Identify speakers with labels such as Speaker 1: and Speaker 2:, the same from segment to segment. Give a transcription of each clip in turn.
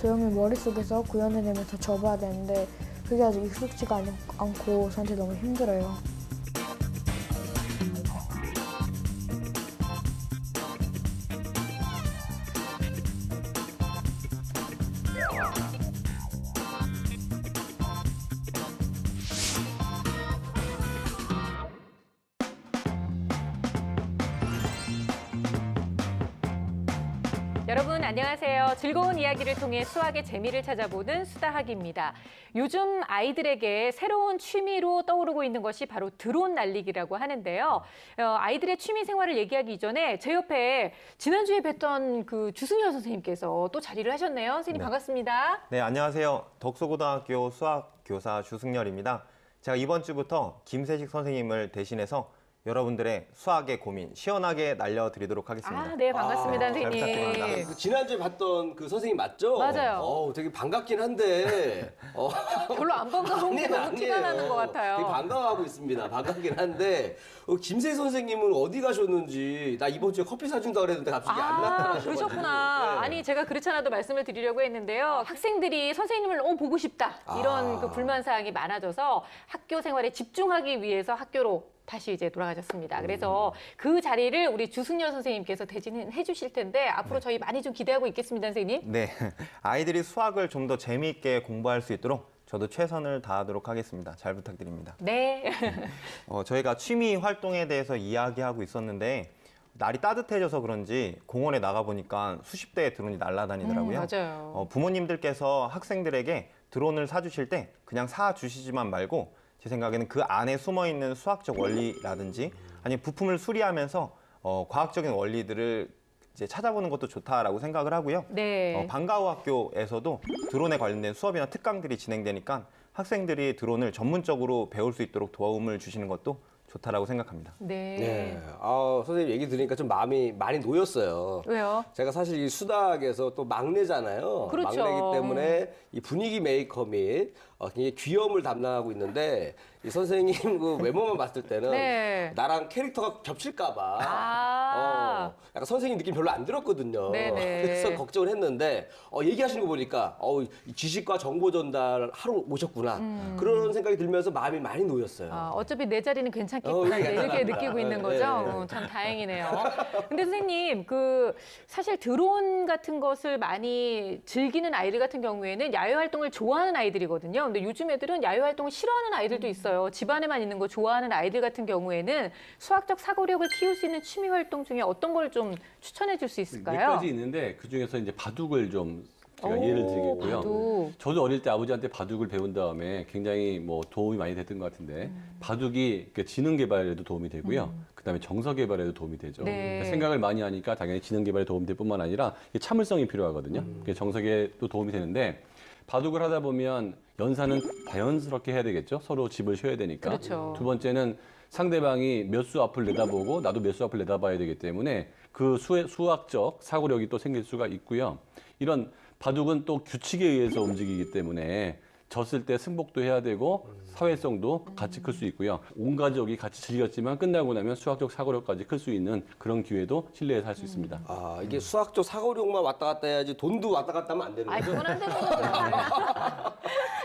Speaker 1: 도형을 머릿속에서 구현해내면서 접어야 되는데 그게 아직 익숙지가 않고 저한테 너무 힘들어요.
Speaker 2: 여러분 안녕하세요. 즐거운 이야기를 통해 수학의 재미를 찾아보는 수다학입니다. 요즘 아이들에게 새로운 취미로 떠오르고 있는 것이 바로 드론 날리기라고 하는데요. 아이들의 취미 생활을 얘기하기 이전에 제 옆에 지난주에 뵀던 그 주승열 선생님께서 또 자리를 하셨네요. 선생님
Speaker 3: 네.
Speaker 2: 반갑습니다.
Speaker 3: 네, 안녕하세요. 덕소고등학교 수학교사 주승열입니다. 제가 이번 주부터 김세식 선생님을 대신해서 여러분들의 수학의 고민 시원하게 날려드리도록 하겠습니다.
Speaker 2: 네, 반갑습니다,
Speaker 3: 잘
Speaker 2: 선생님.
Speaker 3: 부탁드립니다.
Speaker 4: 그 지난주에 봤던 그 선생님 맞죠?
Speaker 2: 맞아요.
Speaker 4: 되게 반갑긴 한데.
Speaker 2: 별로 안 반가운 게 너무 티가 나는 것 같아요.
Speaker 4: 되게 반가워하고 있습니다. 반갑긴 한데. 김세 선생님은 어디 가셨는지, 나 이번 주에 커피 사준다 그랬는데 갑자기 안 나타나셔가지고.
Speaker 2: 그러셨구나.
Speaker 4: 네.
Speaker 2: 아니, 제가 그렇지 않아도 말씀을 드리려고 했는데요. 학생들이 선생님을 너무 보고 싶다. 이런 그 불만사항이 많아져서 학교 생활에 집중하기 위해서 학교로 다시 이제 돌아가셨습니다. 그래서 그 자리를 우리 주승열 선생님께서 대신해 주실 텐데 앞으로 저희 많이 좀 기대하고 있겠습니다, 선생님.
Speaker 3: 네, 아이들이 수학을 좀 더 재미있게 공부할 수 있도록 저도 최선을 다하도록 하겠습니다. 잘 부탁드립니다.
Speaker 2: 네.
Speaker 3: 저희가 취미 활동에 대해서 이야기하고 있었는데 날이 따뜻해져서 그런지 공원에 나가보니까 수십 대의 드론이 날아다니더라고요.
Speaker 2: 맞아요.
Speaker 3: 부모님들께서 학생들에게 드론을 사주실 때 그냥 사주시지만 말고 제 생각에는 그 안에 숨어있는 수학적 원리라든지 아니면 부품을 수리하면서 과학적인 원리들을 이제 찾아보는 것도 좋다라고 생각을 하고요.
Speaker 2: 네.
Speaker 3: 방과후 학교에서도 드론에 관련된 수업이나 특강들이 진행되니까 학생들이 드론을 전문적으로 배울 수 있도록 도움을 주시는 것도 좋다라고 생각합니다.
Speaker 2: 네.
Speaker 4: 네. 선생님 얘기 들으니까 좀 마음이 많이 놓였어요.
Speaker 2: 왜요?
Speaker 4: 제가 사실 이 수다학에서 또 막내잖아요.
Speaker 2: 그렇죠.
Speaker 4: 막내이기 때문에 이 분위기 메이커 및 굉장히 귀염을 담당하고 있는데 이 선생님 그 외모만 봤을 때는
Speaker 2: 네.
Speaker 4: 나랑 캐릭터가 겹칠까봐 약간 선생님 느낌 별로 안 들었거든요.
Speaker 2: 네네.
Speaker 4: 그래서 걱정을 했는데 얘기하시는 거 보니까 이 지식과 정보 전달 하러 오셨구나 그런 생각이 들면서 마음이 많이 놓였어요.
Speaker 2: 어차피 내 자리는 괜찮겠구나 이제 이렇게
Speaker 4: 괜찮답니다.
Speaker 2: 느끼고 있는
Speaker 4: 네,
Speaker 2: 거죠.
Speaker 4: 네.
Speaker 2: 참 다행이네요. 근데 선생님 사실 드론 같은 것을 많이 즐기는 아이들 같은 경우에는 야외 활동을 좋아하는 아이들이거든요. 근데 요즘 애들은 야외 활동을 싫어하는 아이들도 있어요. 집안에만 있는 거 좋아하는 아이들 같은 경우에는 수학적 사고력을 키울 수 있는 취미 활동 중에 어떤 걸 좀 추천해 줄 수 있을까요?
Speaker 5: 몇 가지 있는데 그 중에서 이제 바둑을 좀 제가 예를 드리겠고요.
Speaker 2: 바둑.
Speaker 5: 저도 어릴 때 아버지한테 바둑을 배운 다음에 굉장히 뭐 도움이 많이 됐던 것 같은데 바둑이 그 지능 개발에도 도움이 되고요. 그다음에 정서 개발에도 도움이 되죠.
Speaker 2: 네.
Speaker 5: 그러니까 생각을 많이 하니까 당연히 지능 개발에 도움이 될 뿐만 아니라 이게 참을성이 필요하거든요. 그게 정석에도 도움이 되는데 바둑을 하다 보면 연산은 자연스럽게 해야 되겠죠. 서로 집을 쉬어야 되니까.
Speaker 2: 그렇죠.
Speaker 5: 두 번째는 상대방이 몇 수 앞을 내다보고 나도 몇 수 앞을 내다봐야 되기 때문에 그 수학적 사고력이 또 생길 수가 있고요. 이런 바둑은 또 규칙에 의해서 움직이기 때문에 졌을 때 승복도 해야 되고 사회성도 같이 클 수 있고요. 온 가족이 같이 즐겼지만 끝나고 나면 수학적 사고력까지 클 수 있는 그런 기회도 실내에서 할 수 있습니다.
Speaker 4: 이게 수학적 사고력만 왔다 갔다 해야지 돈도 왔다 갔다 하면 안 되는 거죠?
Speaker 2: 그건 안 되는 거죠.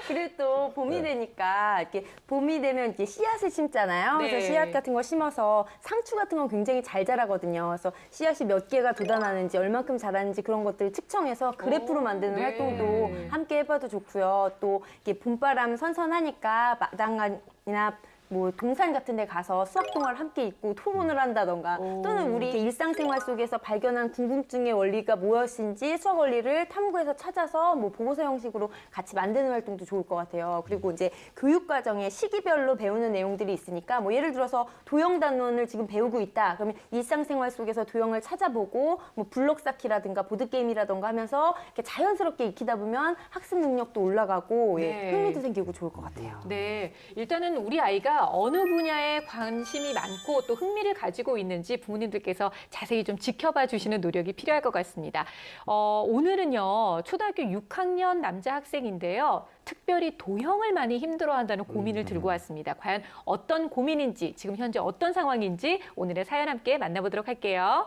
Speaker 6: 그리고 또 봄이 되니까 이렇게 봄이 되면 이렇게 씨앗을 심잖아요.
Speaker 2: 네.
Speaker 6: 그래서 씨앗 같은 거 심어서 상추 같은 건 굉장히 잘 자라거든요. 그래서 씨앗이 몇 개가 돋아나는지 얼만큼 자라는지 그런 것들을 측정해서 그래프로 만드는
Speaker 2: 네.
Speaker 6: 활동도 함께 해봐도 좋고요. 또 이렇게 봄바람 선선하니까 마당이나 뭐 동산 같은 데 가서 수학 동화를 함께 읽고 토론을 한다던가 또는 우리 일상생활 속에서 발견한 궁금증의 원리가 무엇인지 수학 원리를 탐구해서 찾아서 뭐 보고서 형식으로 같이 만드는 활동도 좋을 것 같아요. 그리고 이제 교육과정에 시기별로 배우는 내용들이 있으니까 뭐 예를 들어서 도형 단원을 지금 배우고 있다. 그러면 일상생활 속에서 도형을 찾아보고 뭐 블록 쌓기라든가 보드게임이라든가 하면서 이렇게 자연스럽게 익히다 보면 학습 능력도 올라가고
Speaker 2: 네.
Speaker 6: 흥미도 생기고 좋을 것 같아요.
Speaker 2: 네, 일단은 우리 아이가 어느 분야에 관심이 많고 또 흥미를 가지고 있는지 부모님들께서 자세히 좀 지켜봐 주시는 노력이 필요할 것 같습니다. 오늘은요, 초등학교 6학년 남자 학생인데요. 특별히 도형을 많이 힘들어한다는 고민을 들고 왔습니다. 과연 어떤 고민인지, 지금 현재 어떤 상황인지 오늘의 사연 함께 만나보도록 할게요.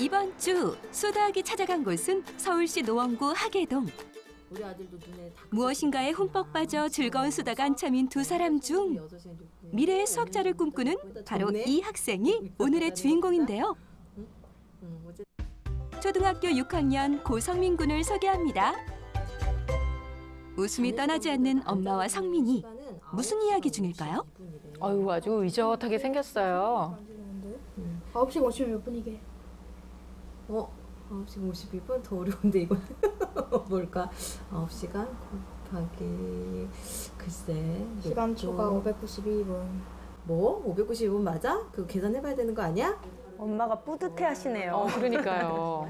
Speaker 7: 이번 주 수다학이 찾아간 곳은 서울시 노원구 하계동.
Speaker 8: 우리 아들도 눈에 다
Speaker 7: 무엇인가에 흠뻑 빠져 즐거운 수다가 한참인 두 사람 중 미래의 수학자를 꿈꾸는 바로 이 학생이 오늘의 주인공인데요. 초등학교 6학년 고성민 군을 소개합니다. 웃음이 떠나지 않는 엄마와 성민이 무슨 이야기 중일까요?
Speaker 2: 아유, 아주 의젓하게 생겼어요.
Speaker 1: 9시 50분 몇 분이게?
Speaker 8: 9시 52분? 더 어려운데 이거 뭘까? 9시간 곱하기 글쎄
Speaker 1: 시간초가 592분.
Speaker 8: 뭐? 592분 맞아? 그거 계산해봐야 되는 거 아니야?
Speaker 6: 엄마가 뿌듯해 하시네요.
Speaker 2: 그러니까요.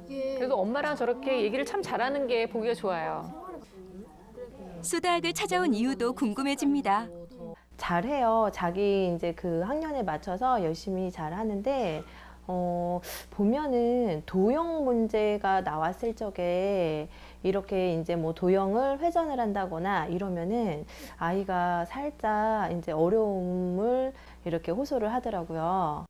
Speaker 2: 그래도 엄마랑 저렇게 얘기를 참 잘하는 게 보기가 좋아요.
Speaker 7: 수다학을 찾아온 이유도 궁금해집니다.
Speaker 9: 잘해요. 자기 이제 그 학년에 맞춰서 열심히 잘 하는데 보면은 도형 문제가 나왔을 적에 이렇게 이제 뭐 도형을 회전을 한다거나 이러면은 아이가 살짝 이제 어려움을 이렇게 호소를 하더라고요.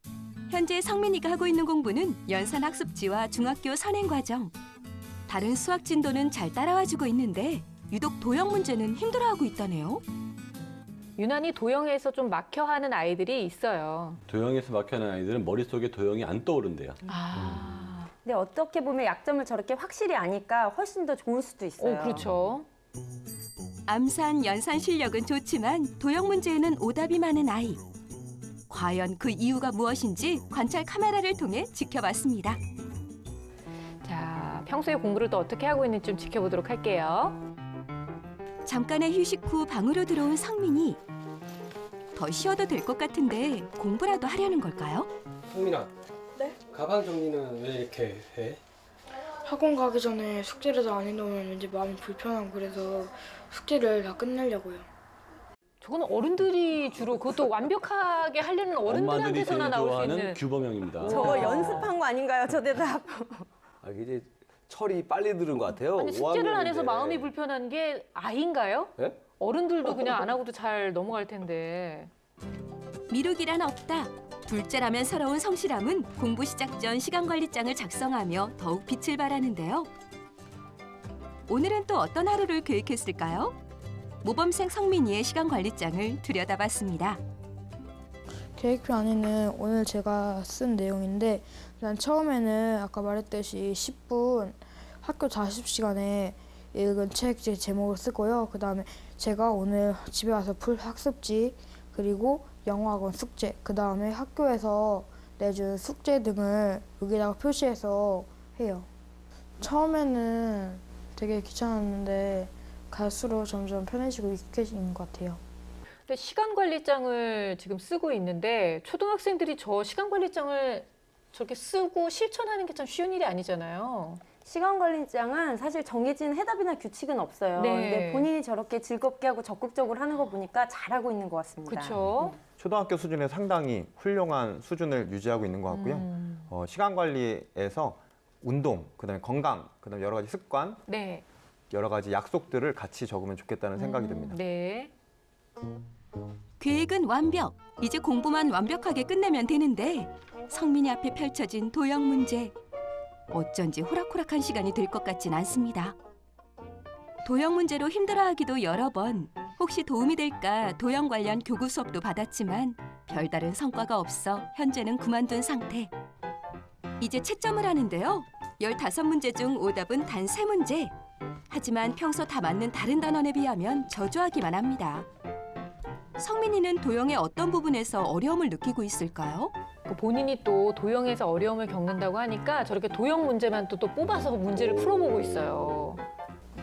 Speaker 7: 현재 성민이가 하고 있는 공부는 연산학습지와 중학교 선행과정. 다른 수학 진도는 잘 따라와주고 있는데 유독 도형 문제는 힘들어하고 있다네요.
Speaker 2: 유난히 도형에서 좀 막혀하는 아이들이 있어요.
Speaker 5: 도형에서 막혀있는 아이들은 머릿속에 도형이 안 떠오른대요.
Speaker 6: 근데 어떻게 보면 약점을 저렇게 확실히 아니까 훨씬 더 좋을 수도 있어요.
Speaker 2: 그렇죠.
Speaker 7: 암산, 연산 실력은 좋지만 도형 문제에는 오답이 많은 아이. 과연 그 이유가 무엇인지 관찰 카메라를 통해 지켜봤습니다.
Speaker 2: 자, 평소에 공부를 또 어떻게 하고 있는지 좀 지켜보도록 할게요.
Speaker 7: 잠깐의 휴식 후 방으로 들어온 성민이. 더 쉬어도 될 것 같은데 공부라도 하려는 걸까요?
Speaker 10: 성민아. 네? 가방 정리는 왜 이렇게 해?
Speaker 1: 학원 가기 전에 숙제를 다 안 해놓으면 왠지 마음이 불편하고 그래서 숙제를 다 끝내려고요.
Speaker 2: 저건 어른들이 주로 그것도 완벽하게 하려는
Speaker 5: 엄마들이
Speaker 2: 어른들한테서나
Speaker 5: 제일
Speaker 2: 나올 수
Speaker 5: 좋아하는
Speaker 2: 있는.
Speaker 5: 규범형입니다.
Speaker 6: 저거 연습한 거 아닌가요? 저 대답.
Speaker 4: 이게 철이 빨리 들은 것 같아요.
Speaker 2: 아니, 숙제를 안 해서
Speaker 4: 5학년인데.
Speaker 2: 마음이 불편한 게 아이인가요?
Speaker 4: 예?
Speaker 2: 어른들도 그냥 안 하고도 잘 넘어갈 텐데.
Speaker 7: 미루기란 없다. 둘째라면 서러운 성실함은 공부 시작 전 시간관리장을 작성하며 더욱 빛을 발하는데요. 오늘은 또 어떤 하루를 계획했을까요? 모범생 성민이의 시간관리장을 들여다봤습니다.
Speaker 1: 계획표 안에는 오늘 제가 쓴 내용인데 일단 처음에는 아까 말했듯이 10분 학교 40시간에 읽은 책 제목을 쓰고요. 그 다음에 제가 오늘 집에 와서 풀 학습지 그리고 영어학원 숙제 그 다음에 학교에서 내준 숙제 등을 여기다가 표시해서 해요. 처음에는 되게 귀찮았는데 갈수록 점점 편해지고 익숙해지는 것 같아요.
Speaker 2: 근데 시간관리장을 지금 쓰고 있는데 초등학생들이 저 시간관리장을 저렇게 쓰고 실천하는 게 참 쉬운 일이 아니잖아요.
Speaker 6: 시간관리장은 사실 정해진 해답이나 규칙은 없어요.
Speaker 2: 네.
Speaker 6: 근데 본인이 저렇게 즐겁게 하고 적극적으로 하는 거 보니까 잘하고 있는 것 같습니다.
Speaker 2: 그렇죠.
Speaker 3: 초등학교 수준에 상당히 훌륭한 수준을 유지하고 있는 것 같고요. 시간 관리에서 운동, 그다음에 건강, 그다음에 여러 가지 습관,
Speaker 2: 네.
Speaker 3: 여러 가지 약속들을 같이 적으면 좋겠다는 생각이 듭니다.
Speaker 2: 네.
Speaker 7: 계획은 완벽. 이제 공부만 완벽하게 끝내면 되는데 성민이 앞에 펼쳐진 도형 문제. 어쩐지 호락호락한 시간이 될 것 같진 않습니다. 도형 문제로 힘들어하기도 여러 번. 혹시 도움이 될까 도형 관련 교구 수업도 받았지만 별다른 성과가 없어 현재는 그만둔 상태. 이제 채점을 하는데요. 15문제 중 오답은 단 3문제. 하지만 평소 다 맞는 다른 단원에 비하면 저조하기만 합니다. 성민이는 도형의 어떤 부분에서 어려움을 느끼고 있을까요?
Speaker 2: 본인이 또 도형에서 어려움을 겪는다고 하니까 저렇게 도형 문제만 또 뽑아서 문제를 풀어보고 있어요.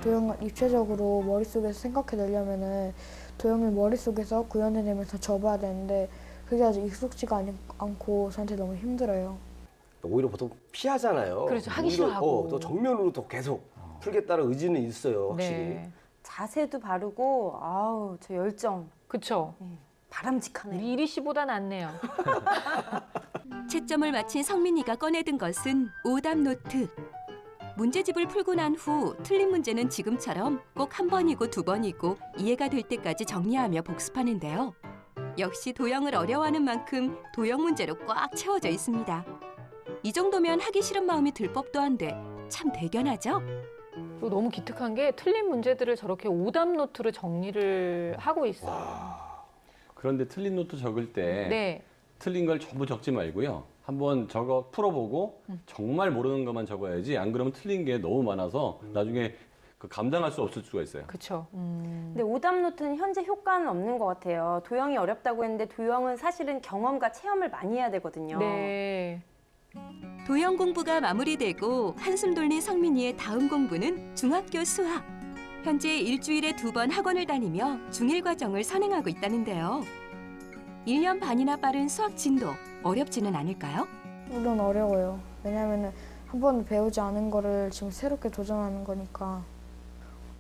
Speaker 1: 도형을 입체적으로 머릿속에서 생각해내려면은 도형을 머릿속에서 구현해내면서 접어야 되는데 그게 아직 익숙지가 않고 저한테 너무 힘들어요.
Speaker 4: 오히려 보통 피하잖아요.
Speaker 2: 그렇죠. 하기
Speaker 4: 오히려,
Speaker 2: 싫어하고.
Speaker 4: 더 정면으로 더 계속 풀겠다는 의지는 있어요, 확실히.
Speaker 2: 네.
Speaker 6: 자세도 바르고 아우 저 열정
Speaker 2: 그렇죠.
Speaker 6: 바람직하네요.
Speaker 2: 우리 이리 씨보다 낫네요.
Speaker 7: 채점을 마친 성민이가 꺼내든 것은 오답 노트. 문제집을 풀고 난 후 틀린 문제는 지금처럼 꼭 한 번이고 두 번이고 이해가 될 때까지 정리하며 복습하는데요. 역시 도형을 어려워하는 만큼 도형 문제로 꽉 채워져 있습니다. 이 정도면 하기 싫은 마음이 들 법도 한데 참 대견하죠?
Speaker 2: 또 너무 기특한 게 틀린 문제들을 저렇게 오답 노트로 정리를 하고 있어요.
Speaker 5: 그런데 틀린 노트 적을 때
Speaker 2: 네.
Speaker 5: 틀린 걸 전부 적지 말고요. 한번 적어 풀어보고 정말 모르는 것만 적어야지. 안 그러면 틀린 게 너무 많아서 나중에 그 감당할 수 없을 수가 있어요.
Speaker 2: 그렇죠.
Speaker 6: 근데 오답 노트는 현재 효과는 없는 것 같아요. 도형이 어렵다고 했는데 도형은 사실은 경험과 체험을 많이 해야 되거든요.
Speaker 2: 네.
Speaker 7: 도형 공부가 마무리되고 한숨 돌린 성민이의 다음 공부는 중학교 수학. 현재 일주일에 2번 학원을 다니며 중1 과정을 선행하고 있다는데요. 1년 반이나 빠른 수학 진도 어렵지는 않을까요?
Speaker 1: 물론 어려워요. 왜냐면은 한 번도 배우지 않은 거를 지금 새롭게 도전하는 거니까.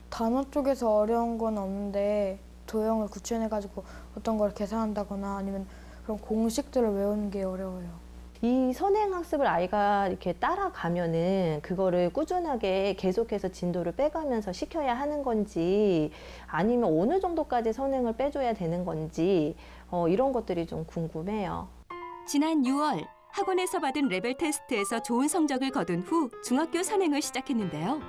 Speaker 1: 단어 쪽에서 어려운 건 없는데 도형을 구현해가지고 어떤 걸 계산한다거나 아니면 그런 공식들을 외우는 게 어려워요.
Speaker 9: 이 선행 학습을 아이가 이렇게 따라가면은 그거를 꾸준하게 계속해서 진도를 빼가면서 시켜야 하는 건지 아니면 어느 정도까지 선행을 빼줘야 되는 건지 이런 것들이 좀 궁금해요.
Speaker 7: 지난 6월 학원에서 받은 레벨 테스트에서 좋은 성적을 거둔 후 중학교 선행을 시작했는데요.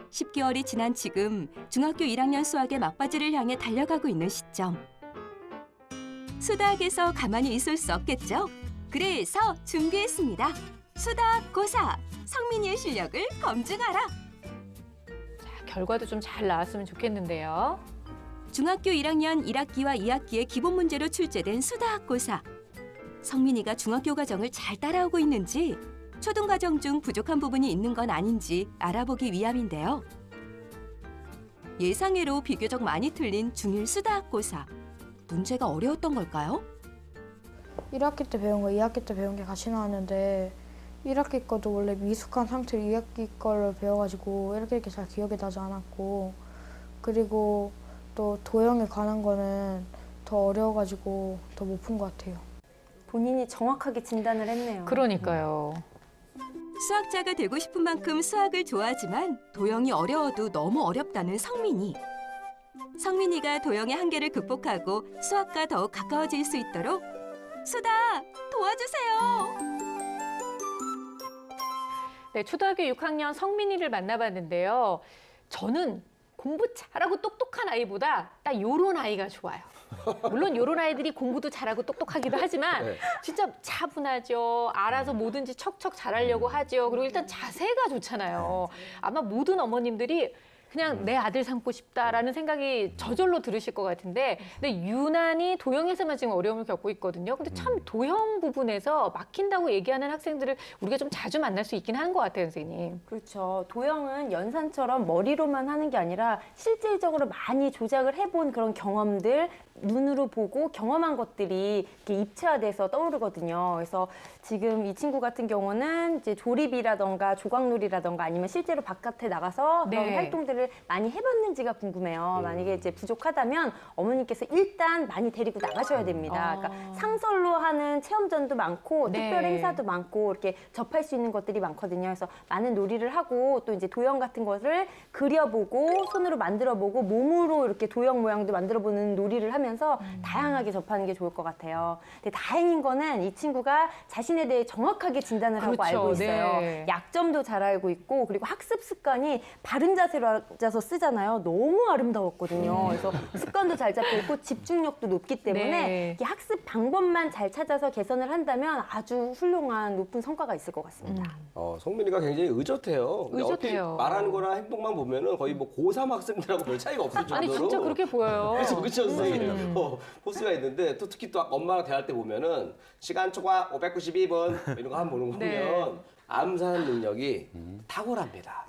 Speaker 7: 10개월이 지난 지금 중학교 1학년 수학의 막바지를 향해 달려가고 있는 시점. 수다학에서 가만히 있을 수 없겠죠? 그래서 준비했습니다. 수다학 고사, 성민이의 실력을 검증하라.
Speaker 2: 자, 결과도 좀 잘 나왔으면 좋겠는데요.
Speaker 7: 중학교 1학년 1학기와 2학기의 기본 문제로 출제된 수다학 고사. 성민이가 중학교 과정을 잘 따라오고 있는지 초등 과정 중 부족한 부분이 있는 건 아닌지 알아보기 위함인데요. 예상외로 비교적 많이 틀린 중1 수다학 고사. 문제가 어려웠던 걸까요?
Speaker 1: 1학기 때 배운 거 2학기 때 배운 게 같이 나왔는데 1학기 거도 원래 미숙한 상태로 2학기 거를 배워가지고 이렇게 잘 기억이 나지 않았고 그리고 또 도형에 관한 거는 더 어려워가지고 더 못 푼 것 같아요.
Speaker 6: 본인이 정확하게 진단을 했네요.
Speaker 2: 그러니까요.
Speaker 7: 수학자가 되고 싶은 만큼 수학을 좋아하지만 도형이 어려워도 너무 어렵다는 성민이. 성민이가 도형의 한계를 극복하고 수학과 더욱 가까워질 수 있도록 수다 도와주세요.
Speaker 2: 네, 초등학교 6학년 성민이를 만나봤는데요. 저는 공부 잘하고 똑똑한 아이보다 딱 요런 아이가 좋아요. 물론 요런 아이들이 공부도 잘하고 똑똑하기도 하지만
Speaker 4: 네.
Speaker 2: 진짜 차분하죠. 알아서 뭐든지 척척 잘하려고 하죠. 그리고 일단 자세가 좋잖아요. 아마 모든 어머님들이 그냥 내 아들 삼고 싶다라는 생각이 저절로 들으실 것 같은데 근데 유난히 도형에서만 지금 어려움을 겪고 있거든요. 근데 참 도형 부분에서 막힌다고 얘기하는 학생들을 우리가 좀 자주 만날 수 있긴 하는 것 같아요, 선생님.
Speaker 6: 그렇죠. 도형은 연산처럼 머리로만 하는 게 아니라 실질적으로 많이 조작을 해본 그런 경험들, 눈으로 보고 경험한 것들이 이렇게 입체화돼서 떠오르거든요. 그래서 지금 이 친구 같은 경우는 이제 조립이라던가 조각놀이라던가 아니면 실제로 바깥에 나가서 그런
Speaker 2: 네.
Speaker 6: 활동들을 많이 해봤는지가 궁금해요. 만약에 이제 부족하다면 어머니께서 일단 많이 데리고 나가셔야 됩니다. 그러니까 상설로 하는 체험전도 많고
Speaker 2: 네.
Speaker 6: 특별 행사도 많고 이렇게 접할 수 있는 것들이 많거든요. 그래서 많은 놀이를 하고 또 이제 도형 같은 것을 그려보고 손으로 만들어보고 몸으로 이렇게 도형 모양도 만들어보는 놀이를 하면서 다양하게 접하는 게 좋을 것 같아요. 근데 다행인 거는 이 친구가 자신에 대해 정확하게 진단을 하고
Speaker 2: 그렇죠.
Speaker 6: 알고 있어요.
Speaker 2: 네.
Speaker 6: 약점도 잘 알고 있고 그리고 학습 습관이 바른 자세로 앉아서 쓰잖아요. 너무 아름다웠거든요. 그래서 습관도 잘 잡고 있고 집중력도 높기 때문에
Speaker 2: 네.
Speaker 6: 이 학습 방법만 잘 찾아서 개선을 한다면 아주 훌륭한 높은 성과가 있을 것 같습니다.
Speaker 4: 성민이가 굉장히 의젓해요. 근데
Speaker 2: 의젓해요.
Speaker 4: 어떻게 말하는 거나 행동만 보면은 거의 뭐 고3 학생들하고 별 차이가 없을 정도로.
Speaker 2: 아니 진짜 그렇게 보여요.
Speaker 4: 그렇죠, 선생님. 포스가 있는데 또 특히 또 엄마랑 대화할 때 보면은 시간 초과 592분 이런 거 한번 보는
Speaker 2: 네.
Speaker 4: 보면 암산 능력이 탁월합니다.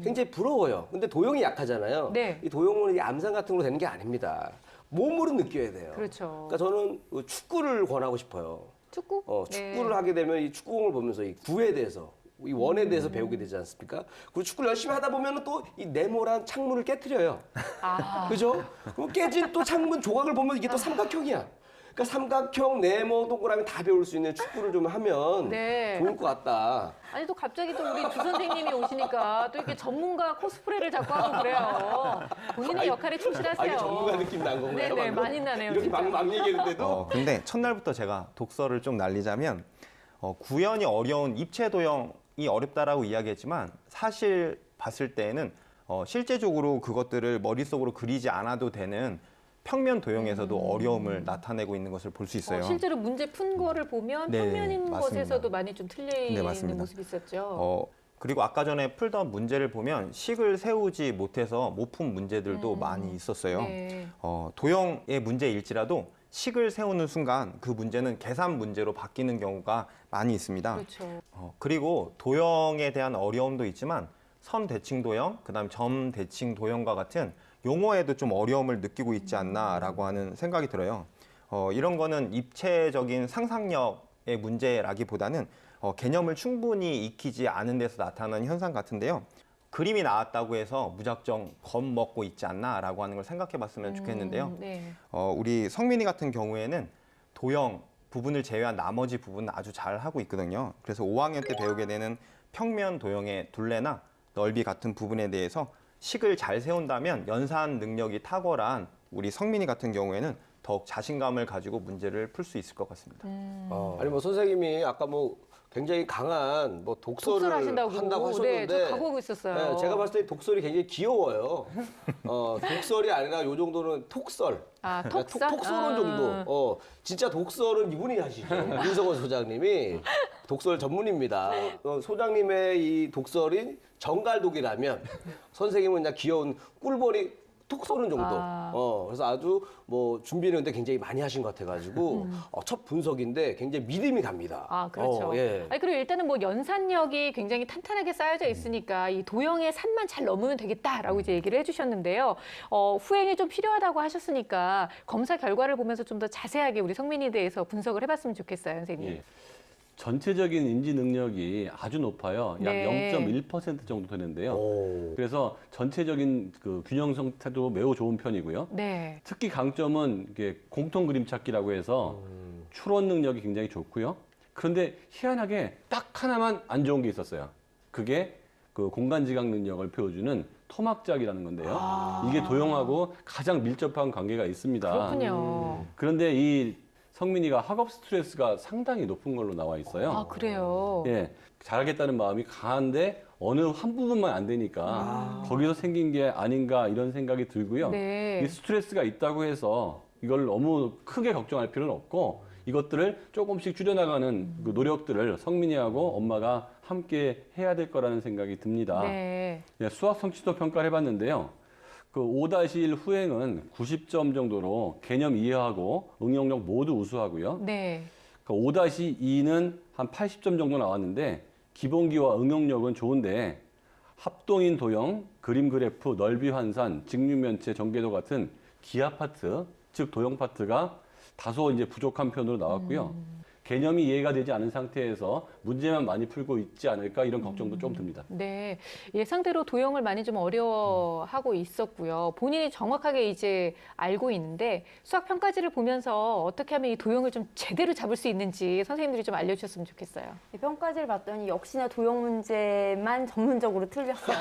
Speaker 4: 굉장히 부러워요. 근데 도형이 약하잖아요.
Speaker 2: 네.
Speaker 4: 이 도형은 이 암산 같은 걸로 되는 게 아닙니다. 몸으로 느껴야 돼요.
Speaker 2: 그렇죠.
Speaker 4: 그러니까 저는 축구를 권하고 싶어요.
Speaker 2: 축구?
Speaker 4: 축구를
Speaker 2: 네.
Speaker 4: 하게 되면 이 축구공을 보면서 이 구에 대해서 이 원에 대해서 배우게 되지 않습니까? 그리고 축구를 열심히 하다 보면 또 이 네모란 창문을 깨트려요.
Speaker 2: 아.
Speaker 4: 그죠? 그럼 깨진 또 창문 조각을 보면 이게 또 삼각형이야. 그러니까 삼각형, 네모, 동그라미 다 배울 수 있는 축구를 좀 하면
Speaker 2: 네.
Speaker 4: 좋을 것 같다.
Speaker 2: 아니 또 갑자기 또 우리 주 선생님이 오시니까 또 이렇게 전문가 코스프레를 자꾸 하고 그래요. 본인의 역할에 충실하세요.
Speaker 4: 이게 전문가 느낌 난 건가요?
Speaker 2: 네네,
Speaker 4: 방금?
Speaker 2: 많이 나네요.
Speaker 4: 이렇게
Speaker 2: 진짜.
Speaker 4: 막 얘기했는데도
Speaker 3: 근데 첫날부터 제가 독서를 좀 날리자면 구현이 어려운 입체 도형이 어렵다라고 이야기했지만 사실 봤을 때에는 실제적으로 그것들을 머릿속으로 그리지 않아도 되는 평면 도형에서도 어려움을 나타내고 있는 것을 볼 수 있어요.
Speaker 2: 실제로 문제 푼 거를 보면
Speaker 3: 네,
Speaker 2: 평면인
Speaker 3: 맞습니다.
Speaker 2: 것에서도 많이 좀 틀려
Speaker 3: 네,
Speaker 2: 있는
Speaker 3: 맞습니다.
Speaker 2: 모습이 있었죠.
Speaker 3: 그리고 아까 전에 풀던 문제를 보면 식을 세우지 못해서 못 푼 문제들도 많이 있었어요.
Speaker 2: 네.
Speaker 3: 도형의 문제일지라도 식을 세우는 순간 그 문제는 계산 문제로 바뀌는 경우가 많이 있습니다.
Speaker 2: 그렇죠.
Speaker 3: 그리고 도형에 대한 어려움도 있지만 선 대칭 도형, 그다음 점 대칭 도형과 같은 용어에도 좀 어려움을 느끼고 있지 않나라고 하는 생각이 들어요. 이런 거는 입체적인 상상력의 문제라기보다는 개념을 충분히 익히지 않은 데서 나타나는 현상 같은데요. 그림이 나왔다고 해서 무작정 겁먹고 있지 않나라고 하는 걸 생각해 봤으면 좋겠는데요.
Speaker 2: 네.
Speaker 3: 우리 성민이 같은 경우에는 도형 부분을 제외한 나머지 부분은 아주 잘 하고 있거든요. 그래서 5학년 때 배우게 되는 평면 도형의 둘레나 넓이 같은 부분에 대해서 식을 잘 세운다면 연산 능력이 탁월한 우리 성민이 같은 경우에는 더욱 자신감을 가지고 문제를 풀 수 있을 것 같습니다.
Speaker 4: 아니 뭐 선생님이 아까 뭐 굉장히 강한 뭐 독서를
Speaker 2: 독서를
Speaker 4: 한다고
Speaker 2: 네,
Speaker 4: 하셨는데
Speaker 2: 저 각오하고 있었어요.
Speaker 4: 네, 제가 봤을 때 독설이 굉장히 귀여워요. 독설이 아니라 요 정도는 톡설.
Speaker 2: 아,
Speaker 4: 그러니까
Speaker 2: 톡설?
Speaker 4: 톡설은 정도. 진짜 독설은 이분이 하시죠. 윤석원 소장님이 독설 전문입니다. 소장님의 이 독설이 정갈독이라면 선생님은 그냥 귀여운 꿀벌이 톡 쏘는 정도. 그래서 아주 뭐 준비하는데 굉장히 많이 하신 것 같아가지고 첫 분석인데 굉장히 믿음이 갑니다.
Speaker 2: 아, 그렇죠.
Speaker 4: 예.
Speaker 2: 아니, 그리고 일단은 뭐 연산력이 굉장히 탄탄하게 쌓여져 있으니까 이 도형의 산만 잘 넘으면 되겠다라고 이제 얘기를 해주셨는데요. 후행이 좀 필요하다고 하셨으니까 검사 결과를 보면서 좀 더 자세하게 우리 성민이에 대해서 분석을 해봤으면 좋겠어요, 선생님.
Speaker 5: 예. 전체적인 인지 능력이 아주 높아요. 약
Speaker 2: 네.
Speaker 5: 0.1% 정도 되는데요.
Speaker 4: 오.
Speaker 5: 그래서 전체적인 그 균형 상태도 매우 좋은 편이고요.
Speaker 2: 네.
Speaker 5: 특히 강점은 이게 공통 그림 찾기라고 해서 추론 능력이 굉장히 좋고요. 그런데 희한하게 딱 하나만 안 좋은 게 있었어요. 그게 그 공간 지각 능력을 보여주는 토막작이라는 건데요. 이게 도형하고 가장 밀접한 관계가 있습니다.
Speaker 2: 그렇군요.
Speaker 5: 그런데 이 성민이가 학업 스트레스가 상당히 높은 걸로 나와 있어요.
Speaker 2: 아, 그래요?
Speaker 5: 예, 잘하겠다는 마음이 강한데 어느 한 부분만 안 되니까 거기서 생긴 게 아닌가 이런 생각이 들고요.
Speaker 2: 네.
Speaker 5: 이 스트레스가 있다고 해서 이걸 너무 크게 걱정할 필요는 없고 이것들을 조금씩 줄여나가는 그 노력들을 성민이하고 엄마가 함께 해야 될 거라는 생각이 듭니다.
Speaker 2: 네.
Speaker 5: 예, 수학 성취도 평가를 해봤는데요. 그 5-1 후행은 90점 정도로 개념 이해하고 응용력 모두 우수하고요.
Speaker 2: 네.
Speaker 5: 그 5-2는 한 80점 정도 나왔는데 기본기와 응용력은 좋은데 합동인 도형, 그림 그래프, 넓이 환산, 직육면체, 전개도 같은 기하 파트, 즉 도형 파트가 다소 이제 부족한 편으로 나왔고요. 개념이 이해가 되지 않은 상태에서 문제만 많이 풀고 있지 않을까 이런 걱정도 좀 듭니다.
Speaker 2: 네. 예상대로 도형을 많이 좀 어려워하고 있었고요. 본인이 정확하게 이제 알고 있는데 수학 평가지를 보면서 어떻게 하면 이 도형을 좀 제대로 잡을 수 있는지 선생님들이 좀 알려주셨으면 좋겠어요.
Speaker 6: 평가지를 봤더니 역시나 도형 문제만 전문적으로 틀렸어요.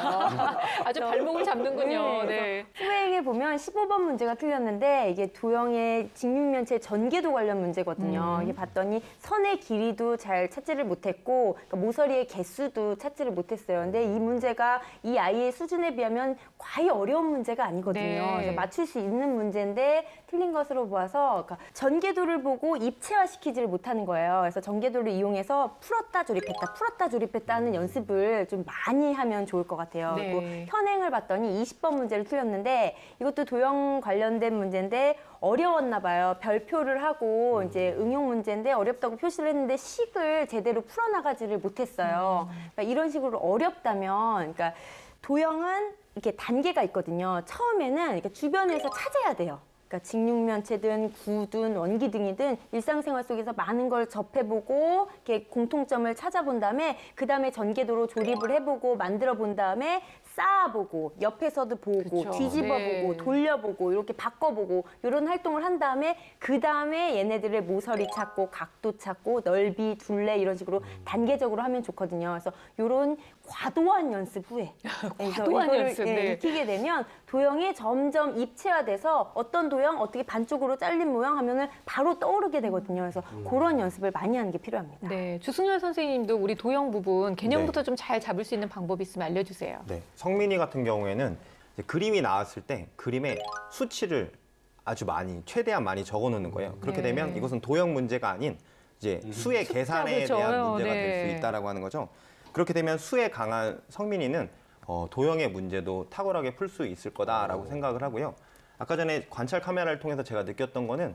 Speaker 2: 아주 발목을 잡는군요. 네.
Speaker 6: 후행에 보면 15번 문제가 틀렸는데 이게 도형의 직육면체 전개도 관련 문제거든요. 이게 봤더니 선의 길이도 잘 찾지를 못했고 그러니까 모서리의 개수도 찾지를 못했어요. 근데 이 문제가 이 아이의 수준에 비하면 과히 어려운 문제가 아니거든요.
Speaker 2: 네.
Speaker 6: 그래서 맞출 수 있는 문제인데 틀린 것으로 보아서 그러니까 전개도를 보고 입체화시키지를 못하는 거예요. 그래서 전개도를 이용해서 풀었다 조립했다 하는 연습을 좀 많이 하면 좋을 것 같아요.
Speaker 2: 네.
Speaker 6: 그리고 현행을 봤더니 20번 문제를 틀렸는데 이것도 도형 관련된 문제인데 어려웠나 봐요. 별표를 하고 이제 응용 문제인데 어렵다고 표시를 했는데 식을 제대로 풀어나가지를 못했어요. 그러니까 이런 식으로 어렵다면, 그러니까 도형은 이렇게 단계가 있거든요. 처음에는 이렇게 주변에서 찾아야 돼요. 그러니까 직육면체든 구든 원기둥이든 일상생활 속에서 많은 걸 접해보고 이렇게 공통점을 찾아본 다음에 그 다음에 전개도로 조립을 해보고 만들어 본 다음에 쌓아보고 옆에서도 보고
Speaker 2: 그쵸.
Speaker 6: 뒤집어보고
Speaker 2: 네.
Speaker 6: 돌려보고 이렇게 바꿔보고 이런 활동을 한 다음에 그 다음에 얘네들의 모서리 찾고 각도 찾고 넓이 둘레 이런 식으로 단계적으로 하면 좋거든요. 그래서 이런 과도한 연습 후에 그래서
Speaker 2: 과도한
Speaker 6: 이거를,
Speaker 2: 연습,
Speaker 6: 예,
Speaker 2: 네.
Speaker 6: 익히게 되면 도형이 점점 입체화돼서 어떤 도형 어떻게 반쪽으로 잘린 모양 하면은 바로 떠오르게 되거든요. 그래서 그런 연습을 많이 하는 게 필요합니다.
Speaker 2: 네, 주승열 선생님도 우리 도형 부분 개념부터 좀 잘 잡을 수 있는 방법 있으면 알려주세요.
Speaker 3: 네, 성민이 같은 경우에는 이제 그림이 나왔을 때 그림에 수치를 아주 많이 최대한 많이 적어놓는 거예요. 그렇게
Speaker 2: 네.
Speaker 3: 되면 이것은 도형 문제가 아닌 이제 수의 계산에
Speaker 2: 그렇죠.
Speaker 3: 대한 문제가
Speaker 2: 네.
Speaker 3: 될 수 있다라고 하는 거죠. 그렇게 되면 수에 강한 성민이는 도형의 문제도 탁월하게 풀 수 있을 거다라고 생각을 하고요. 아까 전에 관찰 카메라를 통해서 제가 느꼈던 거는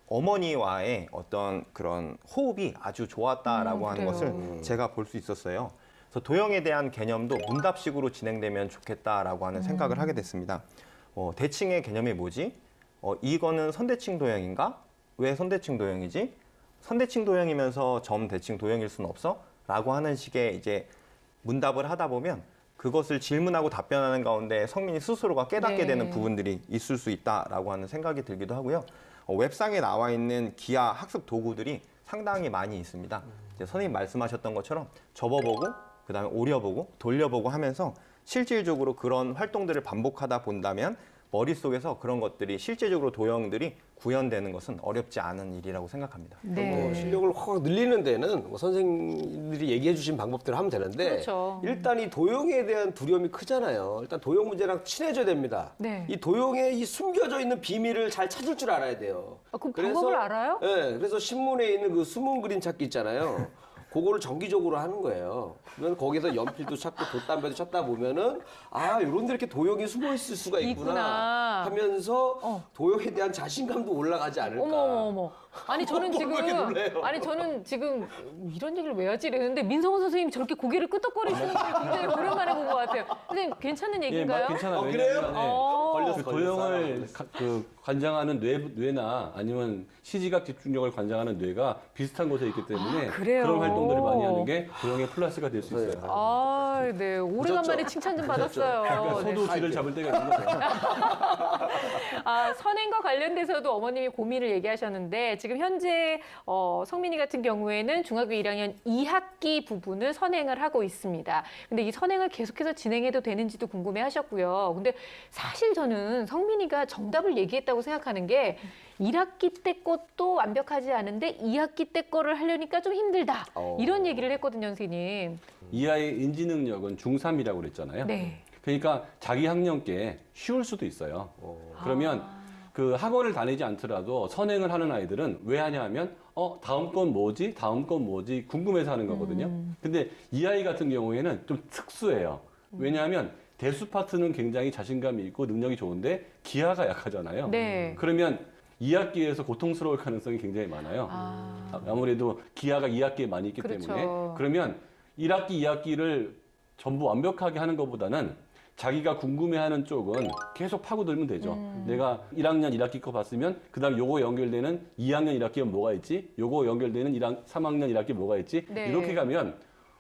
Speaker 3: 어머니와의 어떤 그런 호흡이 아주 좋았다라고 하는
Speaker 2: 그래요.
Speaker 3: 것을 제가 볼 수 있었어요. 그래서 도형에 대한 개념도 문답식으로 진행되면 좋겠다라고 하는 생각을 하게 됐습니다. 대칭의 개념이 뭐지? 이거는 선대칭 도형인가? 왜 선대칭 도형이지? 선대칭 도형이면서 점대칭 도형일 수는 없어? 라고 하는 식의 이제 문답을 하다 보면 그것을 질문하고 답변하는 가운데 성민이 스스로가 깨닫게
Speaker 2: 네.
Speaker 3: 되는 부분들이 있을 수 있다라고 하는 생각이 들기도 하고요. 웹상에 나와 있는 기하 학습 도구들이 상당히 많이 있습니다. 이제 선생님 말씀하셨던 것처럼 접어보고 그다음에 오려보고 돌려보고 하면서 실질적으로 그런 활동들을 반복하다 본다면 머릿속에서 그런 것들이 실제적으로 도형들이 구현되는 것은 어렵지 않은 일이라고 생각합니다.
Speaker 2: 네.
Speaker 4: 실력을 확 늘리는 데는 뭐 선생님들이 얘기해 주신 방법대로 하면 되는데
Speaker 2: 그렇죠.
Speaker 4: 일단 이 도형에 대한 두려움이 크잖아요. 일단 도형 문제랑 친해져야 됩니다.
Speaker 2: 네.
Speaker 4: 이 도형에 이 숨겨져 있는 비밀을 잘 찾을 줄 알아야 돼요.
Speaker 2: 그럼 방법을 알아요?
Speaker 4: 네, 그래서 신문에 있는 그 숨은 그림 찾기 있잖아요. 그거를 정기적으로 하는 거예요. 그러면 거기서 연필도 찾고 돛담배도 찾다 보면은 아, 이런 데 이렇게 도형이 숨어 있을 수가 있구나,
Speaker 2: 있구나.
Speaker 4: 하면서 도형에 대한 자신감도 올라가지 않을까.
Speaker 2: 어머. 아니 저는
Speaker 4: 뭐 그렇게 놀래요?
Speaker 2: 저는 지금 이런 얘기를 왜 하지 이랬는데 민성훈 선생님 저렇게 고개를 끄덕거리시는 걸 굉장히 오랜만에 본 것 같아요. 선생님 괜찮은 얘기인가요?
Speaker 5: 괜찮아요.
Speaker 4: 그래요?
Speaker 5: 왜냐하면
Speaker 2: 어.
Speaker 5: 그 도형을 관장하는 뇌나 아니면 시지각 집중력을 관장하는 뇌가 비슷한 곳에 있기 때문에
Speaker 2: 그래요?
Speaker 5: 그런 활동들을 많이 하는 게 도형의 플러스가 될 수 있어요.
Speaker 2: 아, 네. 오래간만에 칭찬 좀 받았어요.
Speaker 5: 그러니까
Speaker 2: 네.
Speaker 5: 소도 쥐를 잡을 때가 있는 거죠.
Speaker 2: 아, 선행과 관련돼서도 어머님이 고민을 얘기하셨는데 지금 현재 성민이 같은 경우에는 중학교 1학년 2학기 부분을 선행을 하고 있습니다. 근데 이 선행을 계속해서 진행해도 되는지도 궁금해하셨고요. 근데 사실 저는 성민이가 정답을 얘기했다고 생각하는 게 1학기 때 것도 완벽하지 않은데 2학기 때 거를 하려니까 좀 힘들다. 이런 얘기를 했거든요, 선생님.
Speaker 5: 이 아이의 인지 능력은 중3이라고 그랬잖아요.
Speaker 2: 네.
Speaker 5: 그러니까 자기 학년께 쉬울 수도 있어요. 그러면 그 학원을 다니지 않더라도 선행을 하는 아이들은 왜 하냐 하면 다음 건 뭐지? 다음 건 뭐지? 궁금해서 하는 거거든요. 근데 이 아이 같은 경우에는 좀 특수해요. 왜냐하면 대수 파트는 굉장히 자신감이 있고 능력이 좋은데 기하가 약하잖아요.
Speaker 2: 네.
Speaker 5: 그러면 2학기에서 고통스러울 가능성이 굉장히 많아요. 아무래도 기하가 2학기에 많이 있기
Speaker 2: 그렇죠.
Speaker 5: 때문에. 그러면 1학기, 2학기를 전부 완벽하게 하는 것보다는 자기가 궁금해하는 쪽은 계속 파고들면 되죠. 내가 1학년 1학기 거 봤으면 그다음 요거 연결되는 2학년 1학기에 뭐가 있지? 요거 연결되는 3학년 1학기에 뭐가 있지?
Speaker 2: 네.
Speaker 5: 이렇게 가면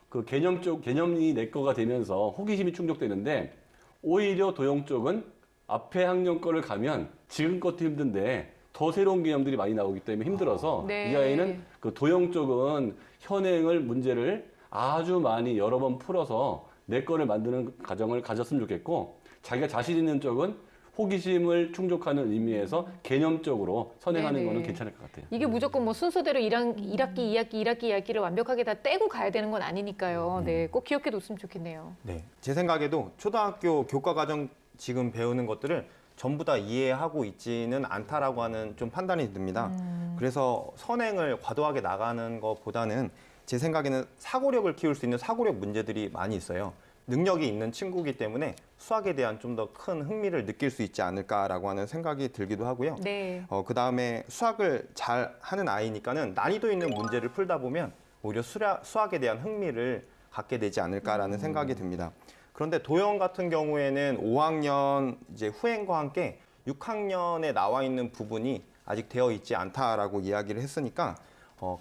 Speaker 5: 그 개념이 내 거가 되면서 호기심이 충족되는데 오히려 도형 쪽은 앞에 학년 거를 가면 지금 것도 힘든데 더 새로운 개념들이 많이 나오기 때문에 힘들어서
Speaker 2: 네.
Speaker 5: 이 아이는 그 도형 쪽은 현행을 문제를 아주 많이 여러 번 풀어서 내 거를 만드는 과정을 가졌으면 좋겠고 자기가 자신 있는 쪽은 호기심을 충족하는 의미에서 개념적으로 선행하는
Speaker 2: 네네.
Speaker 5: 거는 괜찮을 것 같아요.
Speaker 2: 이게 무조건 뭐 순서대로 1학기, 2학기를 완벽하게 다 떼고 가야 되는 건 아니니까요. 네, 꼭 기억해 뒀으면 좋겠네요.
Speaker 3: 네, 제 생각에도 초등학교 교과과정 지금 배우는 것들을 전부 다 이해하고 있지는 않다라고 하는 좀 판단이 듭니다. 그래서 선행을 과도하게 나가는 것보다는 제 생각에는 사고력을 키울 수 있는 사고력 문제들이 많이 있어요. 능력이 있는 친구이기 때문에 수학에 대한 좀 더 큰 흥미를 느낄 수 있지 않을까라고 하는 생각이 들기도 하고요.
Speaker 2: 네.
Speaker 3: 그다음에 수학을 잘 하는 아이니까는 난이도 있는 문제를 풀다 보면 오히려 수학에 대한 흥미를 갖게 되지 않을까라는 생각이 듭니다. 그런데 도형 같은 경우에는 5학년 이제 후행과 함께 6학년에 나와 있는 부분이 아직 되어 있지 않다라고 이야기를 했으니까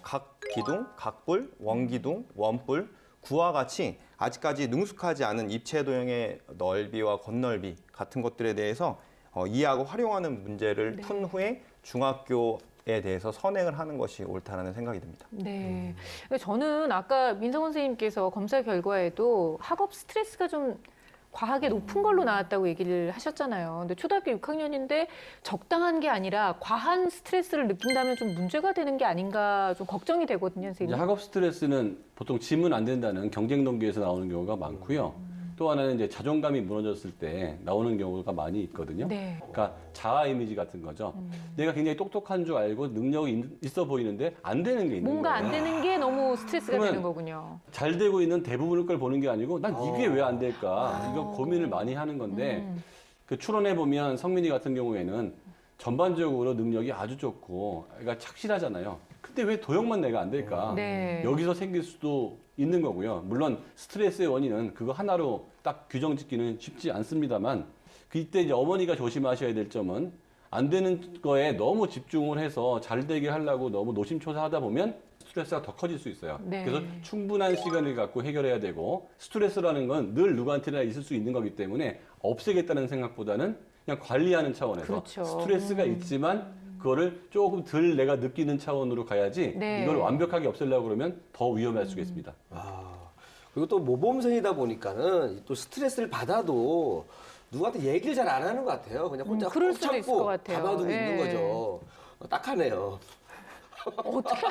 Speaker 3: 각 기둥, 각뿔, 원기둥, 원뿔, 구와 같이 아직까지 능숙하지 않은 입체 도형의 넓이와 겉넓이 같은 것들에 대해서 이해하고 활용하는 문제를 푼 후에 중학교에 대해서 선행을 하는 것이 옳다라는 생각이 듭니다.
Speaker 2: 네. 저는 아까 민성원 선생님께서 검사 결과에도 학업 스트레스가 좀 과하게 높은 걸로 나왔다고 얘기를 하셨잖아요. 근데 초등학교 6학년인데 적당한 게 아니라 과한 스트레스를 느낀다면 좀 문제가 되는 게 아닌가 좀 걱정이 되거든요,
Speaker 5: 이제
Speaker 2: 선생님.
Speaker 5: 학업 스트레스는 보통 지면 안 된다는 경쟁 동기에서 나오는 경우가 많고요. 또 하나는 이제 자존감이 무너졌을 때 나오는 경우가 많이 있거든요.
Speaker 2: 네.
Speaker 5: 그러니까 자아 이미지 같은 거죠. 내가 굉장히 똑똑한 줄 알고 능력이 있어 보이는데 안 되는 게 있는
Speaker 2: 뭔가
Speaker 5: 거예요.
Speaker 2: 안 되는 게 너무 스트레스가
Speaker 5: 그러면
Speaker 2: 되는 거군요.
Speaker 5: 잘 되고 있는 대부분의 걸 보는 게 아니고 난 이게 왜 안 될까? 이거 고민을 많이 하는 건데 그 추론해 보면 성민이 같은 경우에는 전반적으로 능력이 아주 좋고 그러니까 착실하잖아요. 근데 왜 도형만 내가 안 될까?
Speaker 2: 네.
Speaker 5: 여기서 생길 수도 있는 거고요. 물론 스트레스의 원인은 그거 하나로 딱 규정 짓기는 쉽지 않습니다만 그때 이제 어머니가 조심하셔야 될 점은 안 되는 거에 너무 집중을 해서 잘 되게 하려고 너무 노심초사하다 보면 스트레스가 더 커질 수 있어요.
Speaker 2: 네.
Speaker 5: 그래서 충분한 시간을 갖고 해결해야 되고 스트레스라는 건 늘 누구한테나 있을 수 있는 거기 때문에 없애겠다는 생각보다는 그냥 관리하는 차원에서
Speaker 2: 그렇죠.
Speaker 5: 스트레스가 있지만 그거를 조금 덜 내가 느끼는 차원으로 가야지
Speaker 2: 네.
Speaker 5: 이걸 완벽하게 없애려고 그러면 더 위험할 수가 있습니다.
Speaker 4: 그리고 또 모범생이다 보니까는 또 스트레스를 받아도 누구한테 얘기를 잘 안 하는 것 같아요. 그냥 혼자
Speaker 2: 그럴
Speaker 4: 꼭
Speaker 2: 수도 있을 것
Speaker 4: 참고
Speaker 2: 같아요.
Speaker 4: 담아두고
Speaker 2: 예.
Speaker 4: 있는 거죠. 딱하네요.
Speaker 2: 어떻게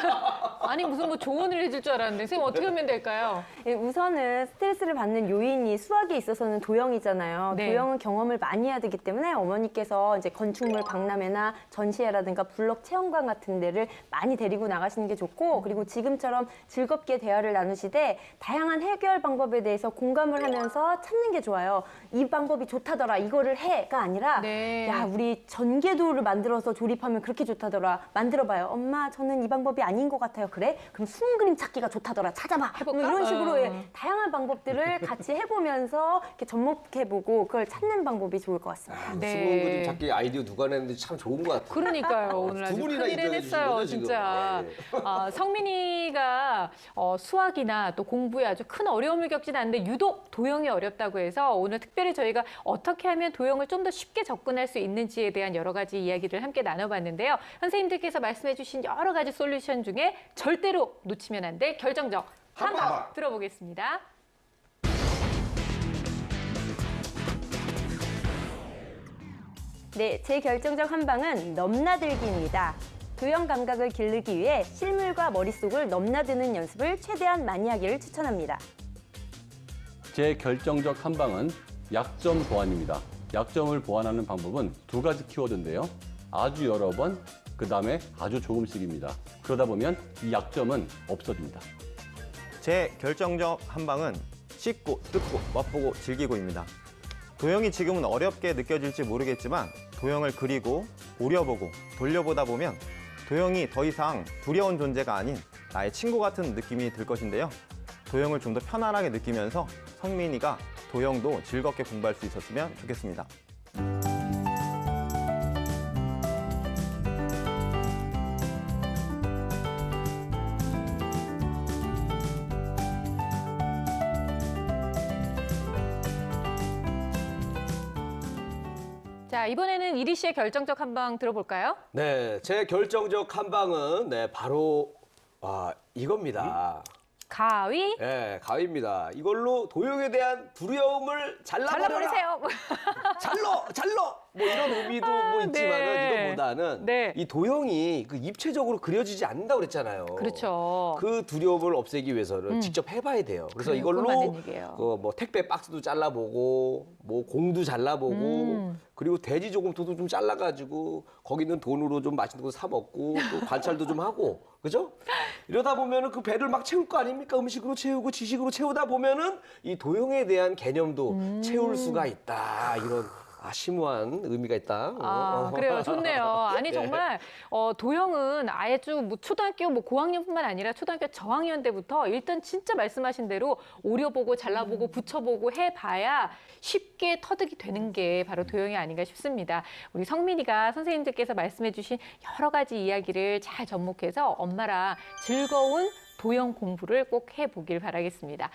Speaker 2: 아니 무슨 뭐 조언을 해줄 줄 알았는데 선생님 어떻게 하면 될까요?
Speaker 6: 예, 우선은 스트레스를 받는 요인이 수학에 있어서는 도형이잖아요.
Speaker 2: 네.
Speaker 6: 도형은 경험을 많이 해야 되기 때문에 어머니께서 이제 건축물 박람회나 전시회라든가 블록 체험관 같은 데를 많이 데리고 나가시는 게 좋고 그리고 지금처럼 즐겁게 대화를 나누시되 다양한 해결 방법에 대해서 공감을 하면서 찾는 게 좋아요. 이 방법이 좋다더라 이거를 해가 아니라
Speaker 2: 네.
Speaker 6: 야 우리 전개도를 만들어서 조립하면 그렇게 좋다더라 만들어봐요. 엄마 저는 이 방법이 아닌 것 같아요. 그래? 그럼 숨 그림 찾기가 좋다더라. 찾아봐. 뭐 이런 식으로 예, 다양한 방법들을 같이 해보면서 이렇게 접목해보고 그걸 찾는 방법이 좋을 것 같습니다.
Speaker 2: 네.
Speaker 4: 수분 그림 찾기 아이디어 누가 냈는지 참 좋은 것 같아요.
Speaker 2: 그러니까요. 오늘
Speaker 4: 두
Speaker 2: 아주
Speaker 4: 분이나
Speaker 2: 큰일
Speaker 4: 인정해 주신
Speaker 2: 해냈어요,
Speaker 4: 거죠, 지금?
Speaker 2: 진짜.
Speaker 4: 아,
Speaker 2: 성민이가 수학이나 또 공부에 아주 큰 어려움을 겪진 않는데 유독 도형이 어렵다고 해서 오늘 특별히 저희가 어떻게 하면 도형을 좀 더 쉽게 접근할 수 있는지에 대한 여러 가지 이야기를 함께 나눠봤는데요. 선생님들께서 말씀해 주신 여러 가지 솔루션 중에 절대로 놓치면 안 될 결정적 한방 들어보겠습니다.
Speaker 6: 네, 제 결정적 한방은 넘나들기입니다. 도형 감각을 기르기 위해 실물과 머릿속을 넘나드는 연습을 최대한 많이 하기를 추천합니다.
Speaker 5: 제 결정적 한방은 약점 보완입니다. 약점을 보완하는 방법은 두 가지 키워드인데요. 아주 여러 번, 그 다음에 아주 조금씩입니다. 그러다 보면 이 약점은 없어집니다.
Speaker 3: 제 결정적 한방은 씹고 뜯고 맛보고 즐기고입니다. 도형이 지금은 어렵게 느껴질지 모르겠지만 도형을 그리고 오려보고 돌려보다 보면 도형이 더 이상 두려운 존재가 아닌 나의 친구 같은 느낌이 들 것인데요. 도형을 좀 더 편안하게 느끼면서 성민이가 도형도 즐겁게 공부할 수 있었으면 좋겠습니다.
Speaker 2: 자, 이번에는 이리 씨의 결정적 한방 들어볼까요?
Speaker 4: 네, 제 결정적 한방은 바로 이겁니다.
Speaker 2: 가위
Speaker 4: 네, 가위입니다. 이걸로 도형에 대한 두려움을 잘라버려라.
Speaker 2: 잘라버리세요.
Speaker 4: 잘러 뭐 이런 의미도 뭐 있지만은
Speaker 2: 네.
Speaker 4: 이것보다는
Speaker 2: 네.
Speaker 4: 이 도형이 그 입체적으로 그려지지 않는다고 그랬잖아요.
Speaker 2: 그렇죠.
Speaker 4: 그 두려움을 없애기 위해서는 직접 해봐야 돼요. 그래서
Speaker 2: 그래요, 그건
Speaker 4: 이걸로
Speaker 2: 맞는 얘기예요.
Speaker 4: 뭐 택배 박스도 잘라보고 뭐 공도 잘라보고 그리고 돼지 조금토도 좀 잘라가지고 거기 있는 돈으로 좀 맛있는 거 사 먹고 또 관찰도 좀 하고 그죠? 이러다 보면은 그 배를 막 채울 거 아닙니까? 음식으로 채우고 지식으로 채우다 보면은 이 도형에 대한 개념도 채울 수가 있다. 이런 심오한 의미가 있다.
Speaker 2: 그래요. 좋네요. 아니, 정말, 도형은 아예 좀 뭐 초등학교 뭐 고학년뿐만 아니라 초등학교 저학년 때부터 일단 진짜 말씀하신 대로 오려보고 잘라보고 붙여보고 해봐야 쉽게 터득이 되는 게 바로 도형이 아닌가 싶습니다. 우리 성민이가 선생님들께서 말씀해주신 여러 가지 이야기를 잘 접목해서 엄마랑 즐거운 도형 공부를 꼭 해보길 바라겠습니다.